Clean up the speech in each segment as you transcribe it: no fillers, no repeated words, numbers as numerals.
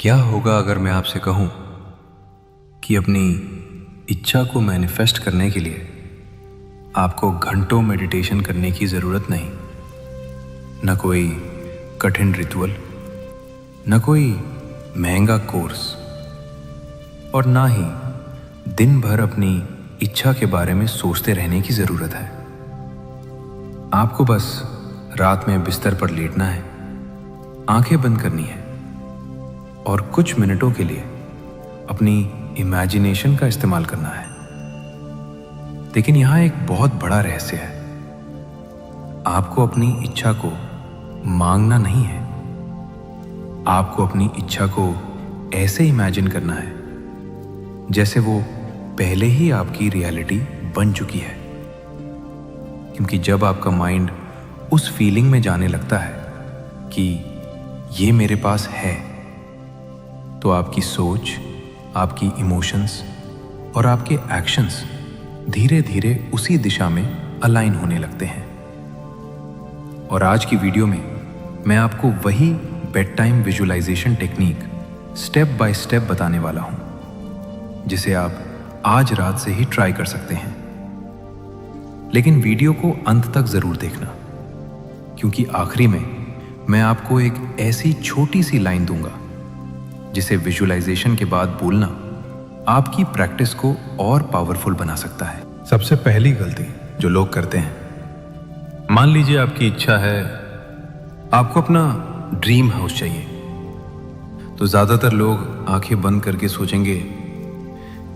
क्या होगा अगर मैं आपसे कहूं कि अपनी इच्छा को मैनिफेस्ट करने के लिए आपको घंटों मेडिटेशन करने की ज़रूरत नहीं, न कोई कठिन रिचुअल, न कोई महंगा कोर्स, और ना ही दिन भर अपनी इच्छा के बारे में सोचते रहने की ज़रूरत है। आपको बस रात में बिस्तर पर लेटना है, आंखें बंद करनी है और कुछ मिनटों के लिए अपनी इमेजिनेशन का इस्तेमाल करना है। लेकिन यहां एक बहुत बड़ा रहस्य है। आपको अपनी इच्छा को मांगना नहीं है, आपको अपनी इच्छा को ऐसे इमेजिन करना है जैसे वो पहले ही आपकी रियलिटी बन चुकी है। क्योंकि जब आपका माइंड उस फीलिंग में जाने लगता है कि ये मेरे पास है, तो आपकी सोच, आपकी इमोशंस और आपके एक्शंस धीरे धीरे उसी दिशा में अलाइन होने लगते हैं। और आज की वीडियो में मैं आपको वही bed time visualisation technique step by step बताने वाला हूं, जिसे आप आज रात से ही ट्राई कर सकते हैं। लेकिन वीडियो को अंत तक जरूर देखना, क्योंकि आखिरी में मैं आपको एक ऐसी छोटी सी लाइन दूंगा जिसे विजुअलाइजेशन के बाद बोलना आपकी प्रैक्टिस को और पावरफुल बना सकता है। सबसे पहली गलती जो लोग करते हैं, मान लीजिए आपकी इच्छा है, आपको अपना ड्रीम हाउस चाहिए, तो ज्यादातर लोग आंखें बंद करके सोचेंगे,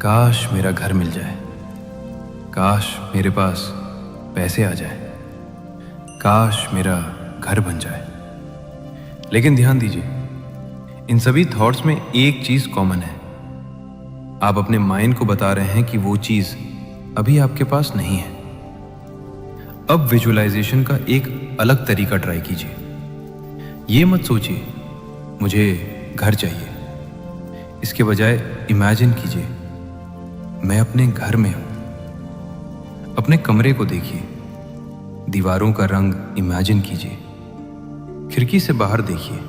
काश मेरा घर मिल जाए, काश मेरे पास पैसे आ जाए, काश मेरा घर बन जाए। लेकिन ध्यान दीजिए, इन सभी थॉट्स में एक चीज कॉमन है। आप अपने माइंड को बता रहे हैं कि वो चीज अभी आपके पास नहीं है। अब विजुअलाइजेशन का एक अलग तरीका ट्राई कीजिए। ये मत सोचिए मुझे घर चाहिए, इसके बजाय इमेजिन कीजिए मैं अपने घर में हूं। अपने कमरे को देखिए, दीवारों का रंग इमेजिन कीजिए, खिड़की से बाहर देखिए,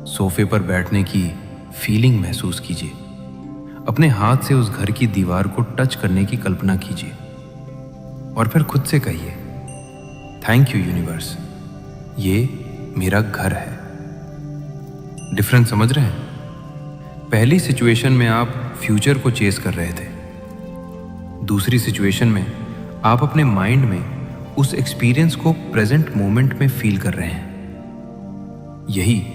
सोफे पर बैठने की फीलिंग महसूस कीजिए, अपने हाथ से उस घर की दीवार को टच करने की कल्पना कीजिए और फिर खुद से कहिए, थैंक यू यूनिवर्स, ये मेरा घर है। डिफरेंस समझ रहे हैं? पहली सिचुएशन में आप फ्यूचर को चेस कर रहे थे, दूसरी सिचुएशन में आप अपने माइंड में उस एक्सपीरियंस को प्रेजेंट मोमेंट में फील कर रहे हैं। यही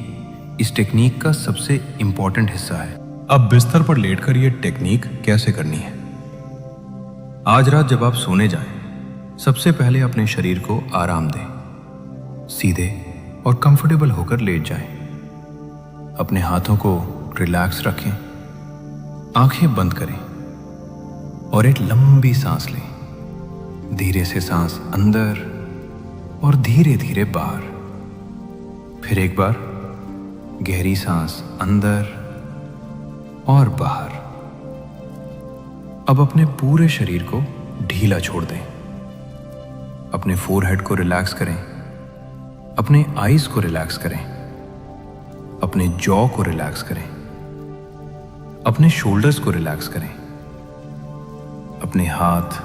इस टेक्निक का सबसे इंपॉर्टेंट हिस्सा है। अब बिस्तर पर लेटकर यह टेक्निक कैसे करनी है? आज रात जब आप सोने जाएं, सबसे पहले अपने शरीर को आराम दें। सीधे और कंफर्टेबल होकर लेट जाएं। अपने हाथों को रिलैक्स रखें, आंखें बंद करें और एक लंबी सांस लें। धीरे से सांस अंदर और धीरे धीरे बाहर। फिर एक बार गहरी सांस अंदर और बाहर। अब अपने पूरे शरीर को ढीला छोड़ दें। अपने फोरहेड को रिलैक्स करें, अपने आईज को रिलैक्स करें, अपने जॉ को रिलैक्स करें, अपने शोल्डर्स को रिलैक्स करें, अपने हाथ,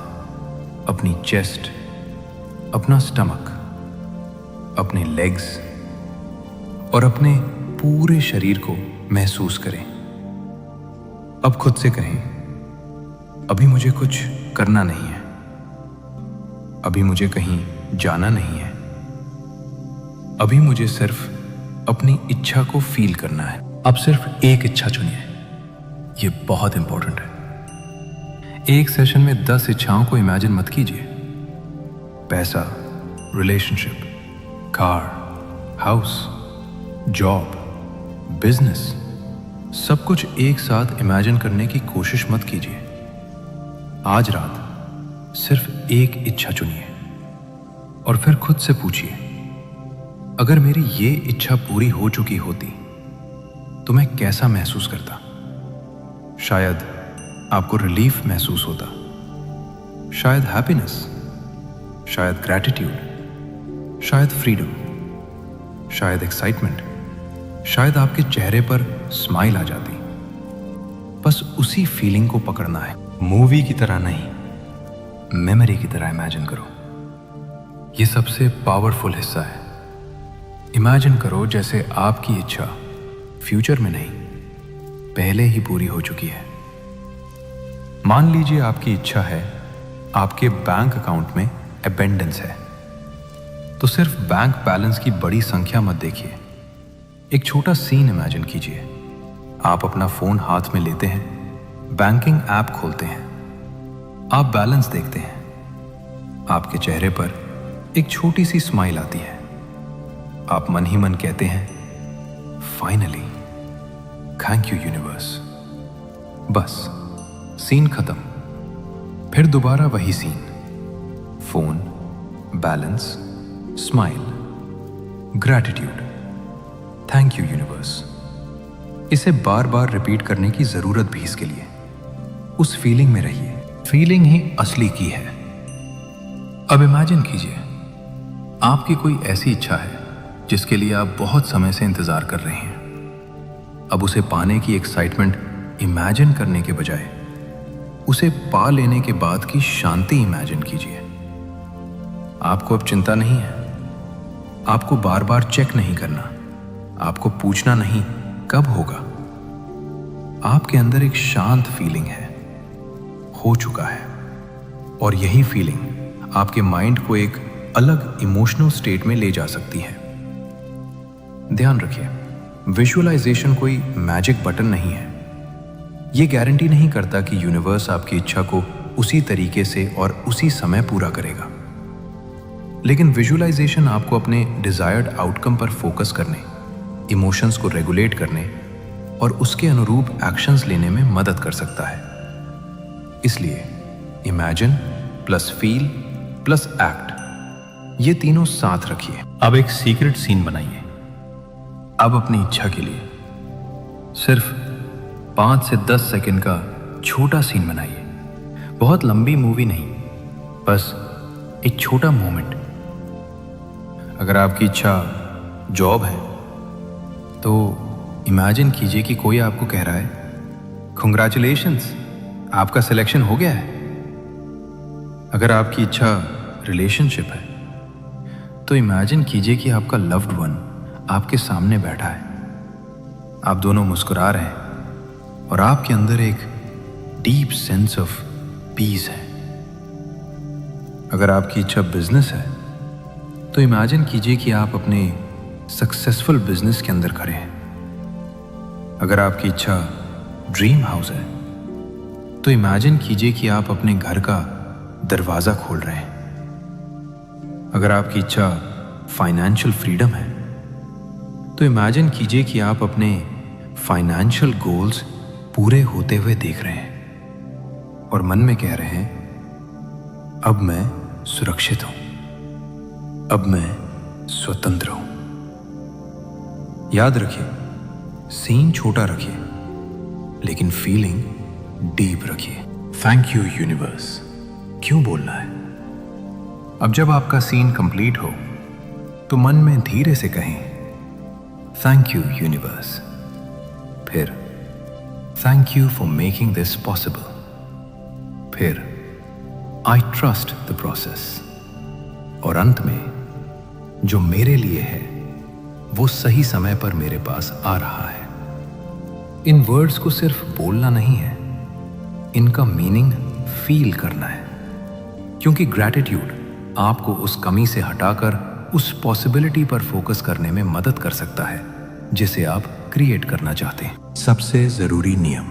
अपनी चेस्ट, अपना स्टमक, अपने लेग्स और अपने पूरे शरीर को महसूस करें। अब खुद से कहें, अभी मुझे कुछ करना नहीं है, अभी मुझे कहीं जाना नहीं है, अभी मुझे सिर्फ अपनी इच्छा को फील करना है। अब सिर्फ एक इच्छा चुनिए, ये बहुत इंपॉर्टेंट है। एक सेशन में 10 इच्छाओं को इमेजिन मत कीजिए। पैसा, relationship, car, house, job, business, सब कुछ एक साथ इमेजिन करने की कोशिश मत कीजिए। आज रात सिर्फ एक इच्छा चुनिए और फिर खुद से पूछिए, अगर मेरी ये इच्छा पूरी हो चुकी होती तो मैं कैसा महसूस करता? शायद आपको रिलीफ महसूस होता, शायद हैप्पीनेस, शायद ग्रैटिट्यूड, शायद फ्रीडम, शायद एक्साइटमेंट, शायद आपके चेहरे पर स्माइल आ जाती। बस उसी फीलिंग को पकड़ना है, मूवी की तरह नहीं, मेमोरी की तरह इमेजिन करो। ये सबसे पावरफुल हिस्सा है। इमेजिन करो जैसे आपकी इच्छा फ्यूचर में नहीं, पहले ही पूरी हो चुकी है। मान लीजिए आपकी इच्छा है आपके बैंक अकाउंट में अबेंडेंस है, तो सिर्फ बैंक बैलेंस की बड़ी संख्या मत देखिए। एक छोटा सीन इमेजिन कीजिए। आप अपना फोन हाथ में लेते हैं, बैंकिंग ऐप खोलते हैं, आप बैलेंस देखते हैं, आपके चेहरे पर एक छोटी सी स्माइल आती है। आप मन ही मन कहते हैं, फाइनली, थैंक यू यूनिवर्स। बस सीन खत्म। फिर दोबारा वही scene, phone, balance, smile, gratitude, thank you universe. इसे बार बार रिपीट करने की जरूरत भी इसके लिए। उस फीलिंग में रहिए, फीलिंग ही असली की है। अब इमेजिन कीजिए आपकी कोई ऐसी इच्छा है जिसके लिए आप बहुत समय से इंतजार कर रहे हैं। अब उसे पाने की एक्साइटमेंट इमेजिन करने के बजाय उसे पा लेने के बाद की शांति इमेजिन कीजिए। आपको अब चिंता नहीं है, आपको बार बार चेक नहीं करना, आपको पूछना नहीं कब होगा। आपके अंदर एक शांत फीलिंग है, हो चुका है। और यही फीलिंग आपके माइंड को एक अलग इमोशनल स्टेट में ले जा सकती है। ध्यान रखिए, विजुअलाइजेशन कोई मैजिक बटन नहीं है। यह गारंटी नहीं करता कि यूनिवर्स आपकी इच्छा को उसी तरीके से और उसी समय पूरा करेगा। लेकिन विजुअलाइजेशन आपको अपने डिजायर्ड आउटकम पर फोकस करने, इमोशंस को रेगुलेट करने और उसके अनुरूप एक्शंस लेने में मदद कर सकता है। इसलिए imagine plus feel plus act, ये तीनों साथ रखिए। अब एक सीक्रेट सीन बनाइए। अब अपनी इच्छा के लिए सिर्फ 5 से 10 सेकंड का छोटा सीन बनाइए। बहुत लंबी मूवी नहीं, बस एक छोटा मोमेंट। अगर आपकी इच्छा जॉब है तो इमेजिन कीजिए कि कोई आपको कह रहा है, कांग्रेचुलेशंस, आपका सिलेक्शन हो गया है। अगर आपकी इच्छा रिलेशनशिप है तो इमेजिन कीजिए कि आपका लव्ड वन आपके सामने बैठा है, आप दोनों मुस्कुरा रहे हैं और आपके अंदर एक डीप सेंस ऑफ पीस है। अगर आपकी इच्छा बिजनेस है तो इमेजिन कीजिए कि आप अपने सक्सेसफुल बिजनेस के अंदर खड़े हैं। अगर आपकी इच्छा ड्रीम हाउस है तो इमेजिन कीजिए कि आप अपने घर का दरवाजा खोल रहे हैं। अगर आपकी इच्छा फाइनेंशियल फ्रीडम है तो इमेजिन कीजिए कि आप अपने फाइनेंशियल गोल्स पूरे होते हुए देख रहे हैं और मन में कह रहे हैं, अब मैं सुरक्षित हूं, अब मैं स्वतंत्र हूं। याद रखिए, सीन छोटा रखिए लेकिन फीलिंग डीप रखिए। थैंक यू यूनिवर्स क्यों बोलना है? अब जब आपका सीन कंप्लीट हो तो मन में धीरे से कहें, थैंक यू यूनिवर्स। फिर thank you for making this possible. फिर आई ट्रस्ट द प्रोसेस। और अंत में जो मेरे लिए है वो सही समय पर मेरे पास आ रहा है। इन वर्ड्स को सिर्फ बोलना नहीं है, इनका मीनिंग फील करना है। क्योंकि ग्रैटिट्यूड आपको उस कमी से हटाकर उस पॉसिबिलिटी पर फोकस करने में मदद कर सकता है जिसे आप क्रिएट करना चाहते हैं। सबसे जरूरी नियम,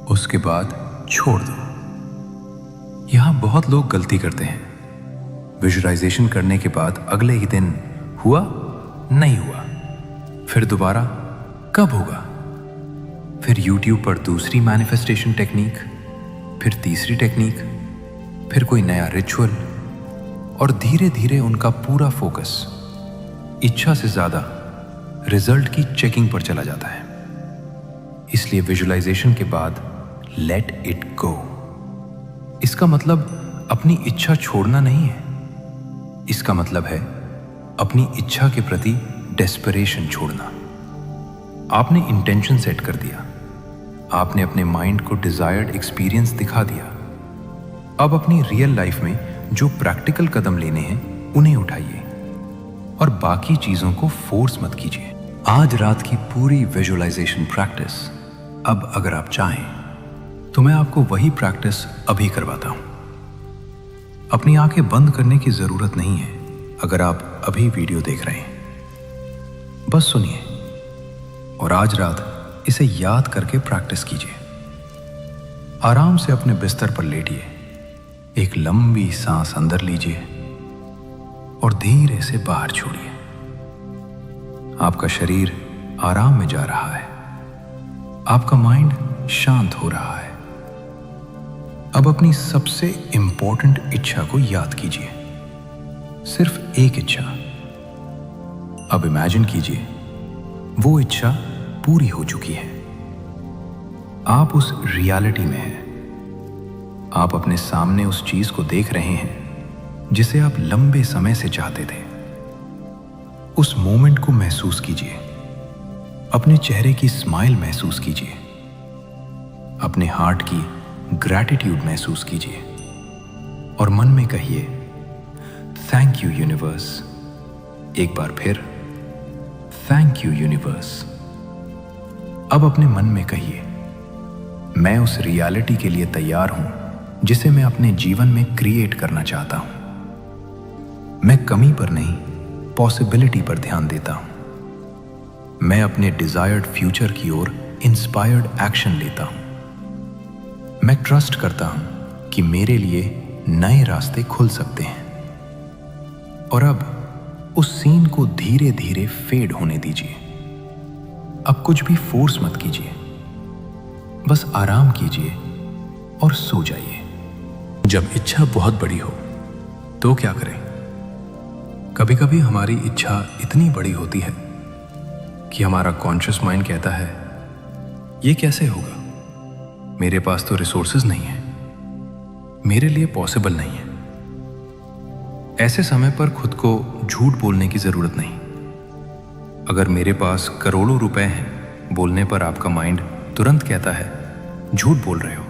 उसके बाद छोड़ दो। यहां बहुत लोग गलती करते हैं। विजुअलाइजेशन करने के बाद अगले ही दिन हुआ, नहीं हुआ, फिर दोबारा कब होगा, फिर YouTube पर दूसरी मैनिफेस्टेशन टेक्निक, फिर तीसरी टेक्निक, फिर कोई नया रिचुअल, और धीरे धीरे उनका पूरा फोकस इच्छा से ज्यादा रिजल्ट की चेकिंग पर चला जाता है। इसलिए विजुअलाइजेशन के बाद लेट इट गो। इसका मतलब अपनी इच्छा छोड़ना नहीं है, इसका मतलब है अपनी इच्छा के प्रति डेस्परेशन छोड़ना। आपने इंटेंशन सेट कर दिया, आपने अपने माइंड को डिजायर्ड एक्सपीरियंस दिखा दिया। अब अपनी रियल लाइफ में जो प्रैक्टिकल कदम लेने हैं उन्हें उठाइए और बाकी चीजों को फोर्स मत कीजिए। आज रात की पूरी विजुअलाइजेशन प्रैक्टिस, अब अगर आप चाहें तो मैं आपको वही प्रैक्टिस अभी करवाता हूं। अपनी आंखें बंद करने की जरूरत नहीं है अगर आप अभी वीडियो देख रहे हैं, बस सुनिए और आज रात इसे याद करके प्रैक्टिस कीजिए। आराम से अपने बिस्तर पर लेटिए, एक लंबी सांस अंदर लीजिए और धीरे से बाहर छोड़िए। आपका शरीर आराम में जा रहा है, आपका माइंड शांत हो रहा है। अब अपनी सबसे इंपॉर्टेंट इच्छा को याद कीजिए, सिर्फ एक इच्छा। अब इमेजिन कीजिए वो इच्छा पूरी हो चुकी है, आप उस रियलिटी में हैं। आप अपने सामने उस चीज को देख रहे हैं जिसे आप लंबे समय से चाहते थे। उस मोमेंट को महसूस कीजिए, अपने चेहरे की स्माइल महसूस कीजिए, अपने हार्ट की ग्रैटिट्यूड महसूस कीजिए और मन में कहिए थैंक यू यूनिवर्स। एक बार फिर थैंक यू यूनिवर्स। अब अपने मन में कहिए मैं उस रियलिटी के लिए तैयार हूं जिसे मैं अपने जीवन में क्रिएट करना चाहता हूं। मैं कमी पर नहीं, पॉसिबिलिटी पर ध्यान देता हूं। मैं अपने डिजायर्ड फ्यूचर की ओर इंस्पायर्ड एक्शन लेता हूं। मैं ट्रस्ट करता हूं कि मेरे लिए नए रास्ते खुल सकते हैं। और अब उस सीन को धीरे धीरे फेड होने दीजिए। अब कुछ भी फोर्स मत कीजिए, बस आराम कीजिए और सो जाइए। जब इच्छा बहुत बड़ी हो तो क्या करें? कभी कभी हमारी इच्छा इतनी बड़ी होती है कि हमारा कॉन्शियस माइंड कहता है ये कैसे होगा, मेरे पास तो रिसोर्सेज नहीं है, मेरे लिए पॉसिबल नहीं है। ऐसे समय पर खुद को झूठ बोलने की जरूरत नहीं। अगर मेरे पास करोड़ों रुपए हैं बोलने पर आपका माइंड तुरंत कहता है झूठ बोल रहे हो,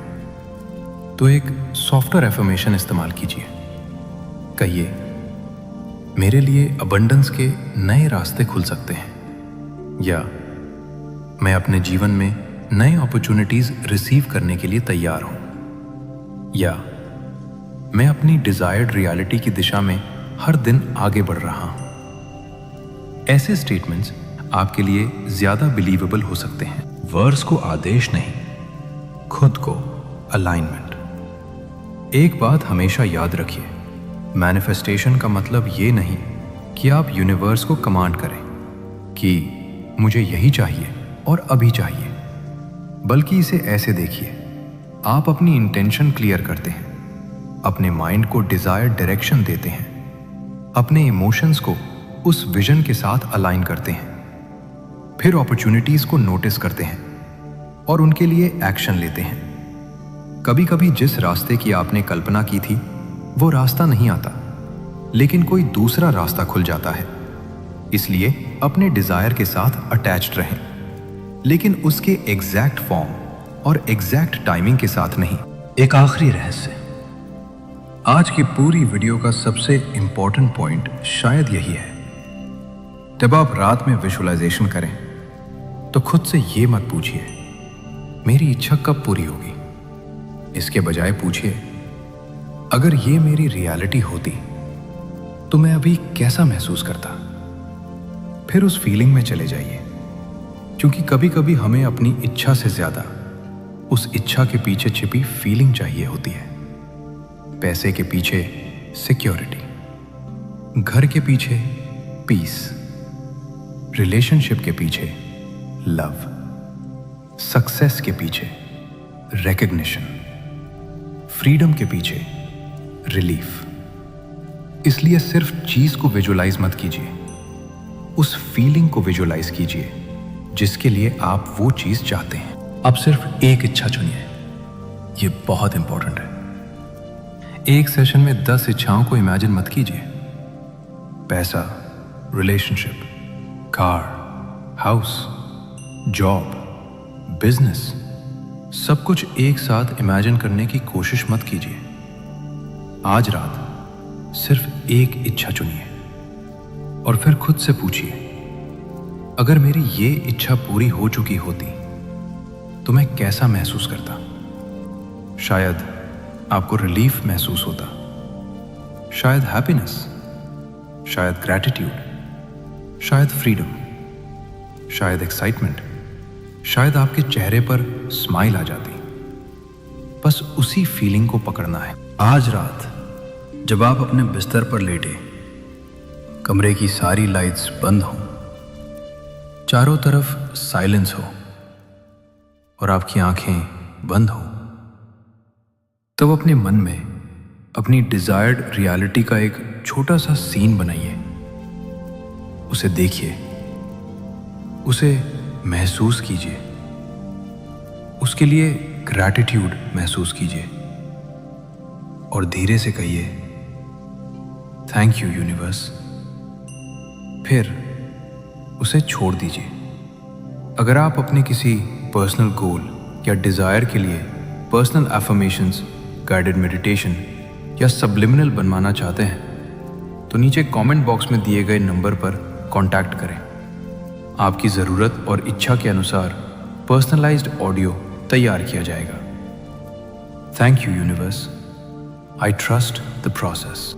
तो एक सॉफ्टवेयर एफर्मेशन इस्तेमाल कीजिए। कहिए मेरे लिए अबंडेंस के नए रास्ते खुल सकते हैं, या मैं अपने जीवन में नए अपॉर्चुनिटीज रिसीव करने के लिए तैयार हूं, या मैं अपनी डिजायर्ड रियलिटी की दिशा में हर दिन आगे बढ़ रहा हूं। ऐसे स्टेटमेंट्स आपके लिए ज्यादा बिलीवेबल हो सकते हैं। वर्ड्स को आदेश नहीं, खुद को अलाइनमेंट। एक बात हमेशा याद रखिए, मैनिफेस्टेशन का मतलब ये नहीं कि आप यूनिवर्स को कमांड करें कि मुझे यही चाहिए और अभी चाहिए, बल्कि इसे ऐसे देखिए, आप अपनी इंटेंशन क्लियर करते हैं, अपने माइंड को डिजायर्ड डायरेक्शन देते हैं, अपने इमोशंस को उस विजन के साथ अलाइन करते हैं, फिर अपॉर्चुनिटीज को नोटिस करते हैं और उनके लिए एक्शन लेते हैं। कभी कभी जिस रास्ते की आपने कल्पना की थी वो रास्ता नहीं आता, लेकिन कोई दूसरा रास्ता खुल जाता है। इसलिए अपने डिजायर के साथ अटैच्ड रहें, लेकिन उसके एग्जैक्ट फॉर्म और एग्जैक्ट टाइमिंग के साथ नहीं। एक आखिरी रहस्य, आज की पूरी वीडियो का सबसे इंपॉर्टेंट पॉइंट शायद यही है। जब आप रात में विजुअलाइजेशन करें तो खुद से ये मत पूछिए मेरी इच्छा कब पूरी होगी। इसके बजाय पूछिए अगर ये मेरी रियलिटी होती तो मैं अभी कैसा महसूस करता। फिर उस फीलिंग में चले जाइए, क्योंकि कभी कभी हमें अपनी इच्छा से ज्यादा उस इच्छा के पीछे छिपी फीलिंग चाहिए होती है। पैसे के पीछे सिक्योरिटी, घर के पीछे पीस, रिलेशनशिप के पीछे लव, सक्सेस के पीछे रिकॉग्निशन, फ्रीडम के पीछे रिलीफ। इसलिए सिर्फ चीज को विजुअलाइज मत कीजिए, उस फीलिंग को विजुअलाइज कीजिए जिसके लिए आप वो चीज चाहते हैं। अब सिर्फ एक इच्छा चुनिए, ये बहुत इंपॉर्टेंट है। एक सेशन में 10 इच्छाओं को इमेजिन मत कीजिए। पैसा, relationship, car, house, job, business, सब कुछ एक साथ इमेजिन करने की कोशिश मत कीजिए। आज रात सिर्फ एक इच्छा चुनिए और फिर खुद से पूछिए, अगर मेरी ये इच्छा पूरी हो चुकी होती तो मैं कैसा महसूस करता। शायद आपको रिलीफ महसूस होता, शायद हैप्पीनेस, शायद ग्रैटिट्यूड, शायद फ्रीडम, शायद एक्साइटमेंट, शायद आपके चेहरे पर स्माइल आ जाती। बस उसी फीलिंग को पकड़ना है। आज रात जब आप अपने बिस्तर पर लेटे, कमरे की सारी लाइट्स बंद हों, चारों तरफ साइलेंस हो और आपकी आंखें बंद हो, तब अपने मन में अपनी डिजायर्ड रियलिटी का एक छोटा सा सीन बनाइए। उसे देखिए, उसे महसूस कीजिए, उसके लिए ग्रैटिट्यूड महसूस कीजिए और धीरे से कहिए, थैंक यू यूनिवर्स। फिर उसे छोड़ दीजिए। अगर आप अपने किसी पर्सनल गोल या डिजायर के लिए पर्सनल अफर्मेशंस, गाइडेड मेडिटेशन या सब्लिमिनल बनवाना चाहते हैं तो नीचे कमेंट बॉक्स में दिए गए नंबर पर कांटेक्ट करें। आपकी ज़रूरत और इच्छा के अनुसार पर्सनलाइज्ड ऑडियो तैयार किया जाएगा। Thank you universe, I trust the process.